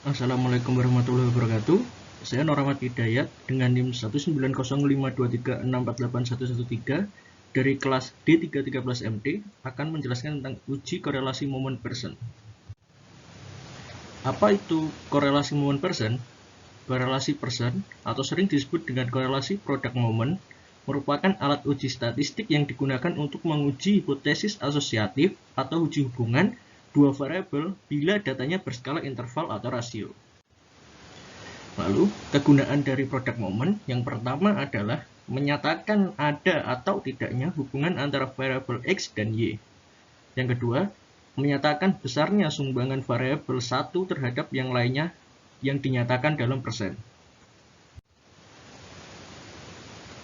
Assalamualaikum warahmatullahi wabarakatuh. Saya Nur Ahmad Hidayat dengan NIM 1905236481113 dari kelas D313MT akan menjelaskan tentang uji korelasi moment person. Apa itu korelasi moment person? Korelasi person atau sering disebut dengan korelasi product moment merupakan alat uji statistik yang digunakan untuk menguji hipotesis asosiatif atau uji hubungan dua variabel bila datanya berskala interval atau rasio. Lalu, kegunaan dari product moment yang pertama adalah menyatakan ada atau tidaknya hubungan antara variabel X dan Y. Yang kedua, menyatakan besarnya sumbangan variabel satu terhadap yang lainnya yang dinyatakan dalam persen.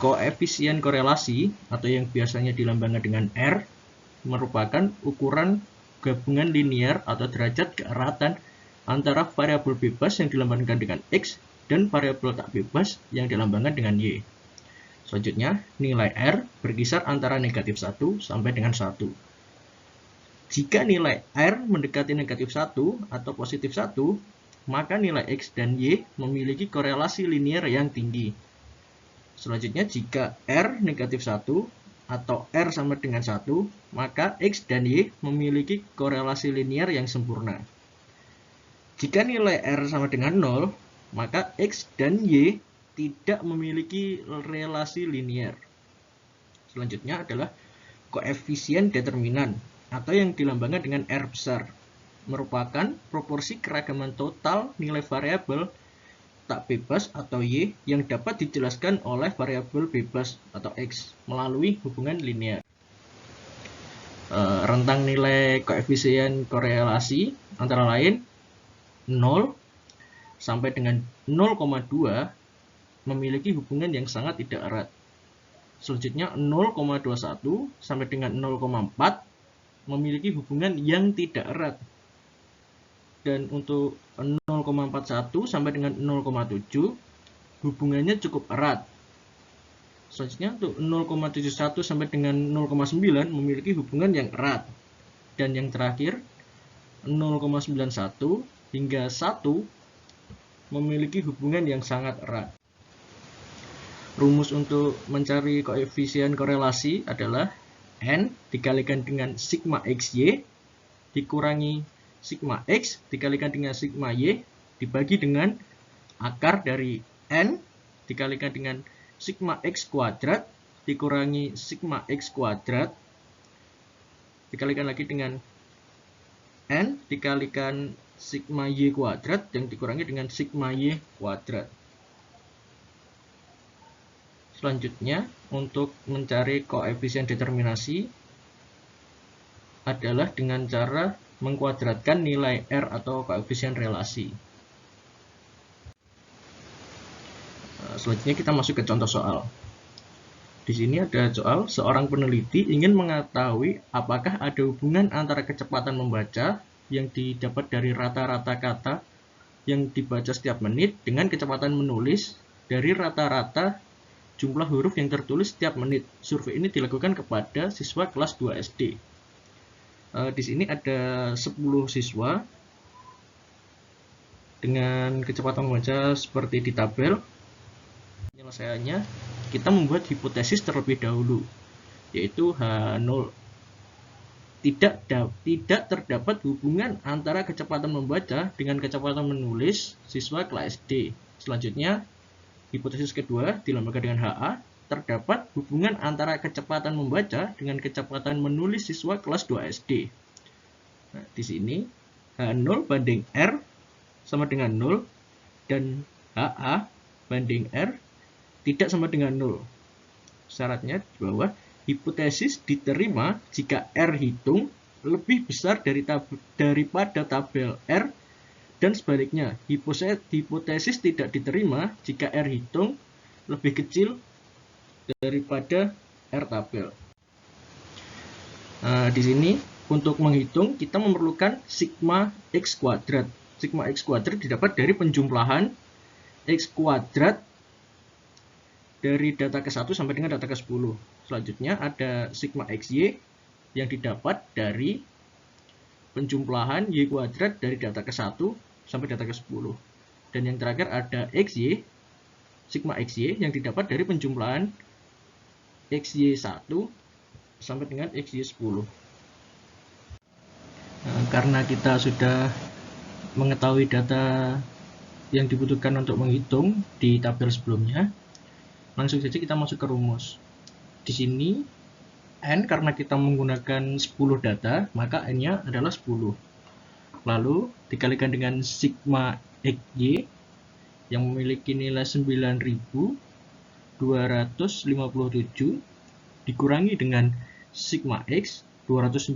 Koefisien korelasi atau yang biasanya dilambangkan dengan R merupakan ukuran gabungan linear atau derajat keeratan antara variabel bebas yang dilambangkan dengan X dan variabel tak bebas yang dilambangkan dengan Y. Selanjutnya, nilai R berkisar antara negatif 1 sampai dengan 1. Jika nilai R mendekati negatif 1 atau positif 1, maka nilai X dan Y memiliki korelasi linear yang tinggi. Selanjutnya, jika R negatif 1 atau R sama dengan 1, maka X dan Y memiliki korelasi linear yang sempurna. Jika nilai R sama dengan 0, maka X dan Y tidak memiliki relasi linear. Selanjutnya adalah koefisien determinan atau yang dilambangkan dengan R besar, merupakan proporsi keragaman total nilai variabel tak bebas atau Y yang dapat dijelaskan oleh variabel bebas atau X melalui hubungan linear. Rentang nilai koefisien korelasi antara lain 0 sampai dengan 0,2 memiliki hubungan yang sangat tidak erat. Selanjutnya 0,21 sampai dengan 0,4 memiliki hubungan yang tidak erat. Dan untuk 0,41 sampai dengan 0,7 hubungannya cukup erat. Selanjutnya untuk 0,71 sampai dengan 0,9 memiliki hubungan yang erat. Dan yang terakhir 0,91 hingga 1 memiliki hubungan yang sangat erat. Rumus untuk mencari koefisien korelasi adalah N dikalikan dengan sigma XY dikurangi sigma X dikalikan dengan sigma Y dibagi dengan akar dari N dikalikan dengan sigma X kuadrat dikurangi sigma X kuadrat dikalikan lagi dengan N dikalikan sigma Y kuadrat yang dikurangi dengan sigma Y kuadrat. Selanjutnya, untuk mencari koefisien determinasi adalah dengan cara mengkuadratkan nilai R atau koefisien relasi. Selanjutnya kita masuk ke contoh soal. Di sini ada soal, seorang peneliti ingin mengetahui apakah ada hubungan antara kecepatan membaca yang didapat dari rata-rata kata yang dibaca setiap menit dengan kecepatan menulis dari rata-rata jumlah huruf yang tertulis setiap menit. Survei ini dilakukan kepada siswa kelas 2 SD. Di sini ada 10 siswa dengan kecepatan membaca seperti di tabel. Penyelesaiannya, kita membuat hipotesis terlebih dahulu, yaitu H0. Tidak terdapat hubungan antara kecepatan membaca dengan kecepatan menulis siswa kelas SD. Selanjutnya, hipotesis kedua dilambangkan dengan HA. Terdapat hubungan antara kecepatan membaca dengan kecepatan menulis siswa kelas 2 SD. Nah, di sini H0 banding R sama dengan 0 dan HA banding R tidak sama dengan 0. Syaratnya di bawah, hipotesis diterima jika R hitung lebih besar daripada tabel R dan sebaliknya, hipotesis tidak diterima jika R hitung lebih kecil daripada R tabel. Di sini untuk menghitung kita memerlukan sigma X kuadrat. Sigma X kuadrat didapat dari penjumlahan X kuadrat dari data ke-1 sampai dengan data ke-10. Selanjutnya ada sigma XY yang didapat dari penjumlahan Y kuadrat dari data ke-1 sampai data ke-10. Dan yang terakhir ada XY, sigma XY yang didapat dari penjumlahan XY1 sampai dengan XY10. Nah, karena kita sudah mengetahui data yang dibutuhkan untuk menghitung di tabel sebelumnya, langsung saja kita masuk ke rumus. Di sini N karena kita menggunakan 10 data, maka N-nya adalah 10. Lalu dikalikan dengan sigma XY yang memiliki nilai 9.257 dikurangi dengan sigma X 290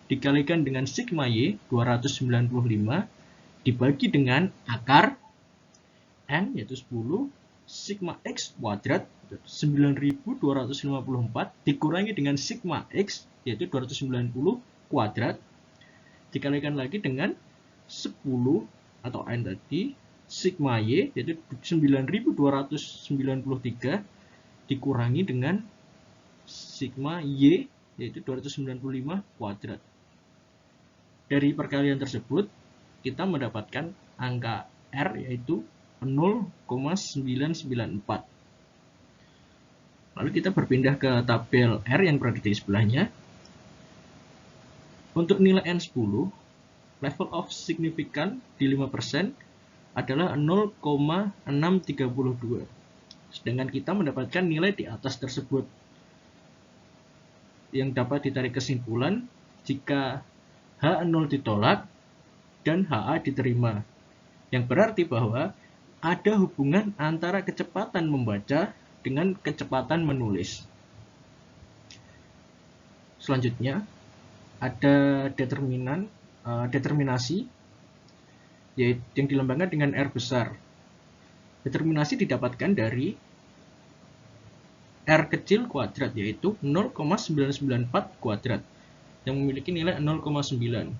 dikalikan dengan sigma Y 295 dibagi dengan akar N yaitu 10 sigma X kuadrat 9.254 dikurangi dengan sigma X yaitu 290 kuadrat dikalikan lagi dengan 10 atau N tadi sigma Y yaitu 9.293 dikurangi dengan sigma Y yaitu 295 kuadrat. Dari perkalian tersebut kita mendapatkan angka R yaitu 0,994. Lalu kita berpindah ke tabel R yang berada di sebelahnya. Untuk nilai N10, level of significance di 5% adalah 0,632. Sedangkan kita mendapatkan nilai di atas tersebut yang dapat ditarik kesimpulan jika H0 ditolak dan HA diterima. Yang berarti bahwa ada hubungan antara kecepatan membaca dengan kecepatan menulis. Selanjutnya ada determinasi yaitu yang dilambangkan dengan R besar. Determinasi didapatkan dari R kecil kuadrat yaitu 0,994 kuadrat yang memiliki nilai 0,9.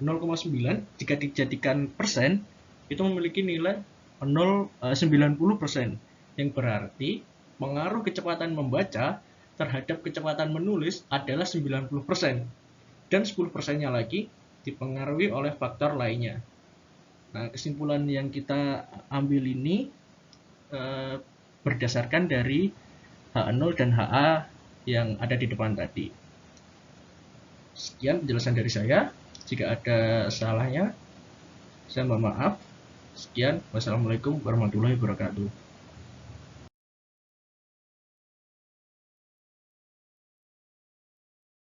0,9 jika dijadikan persen itu memiliki nilai 90%, yang berarti pengaruh kecepatan membaca terhadap kecepatan menulis adalah 90%, dan 10%-nya lagi dipengaruhi oleh faktor lainnya. Nah, kesimpulan yang kita ambil ini berdasarkan dari H0 dan HA yang ada di depan tadi. Sekian penjelasan dari saya. Jika ada salahnya, saya mohon maaf. Sekian, wassalamualaikum warahmatullahi wabarakatuh.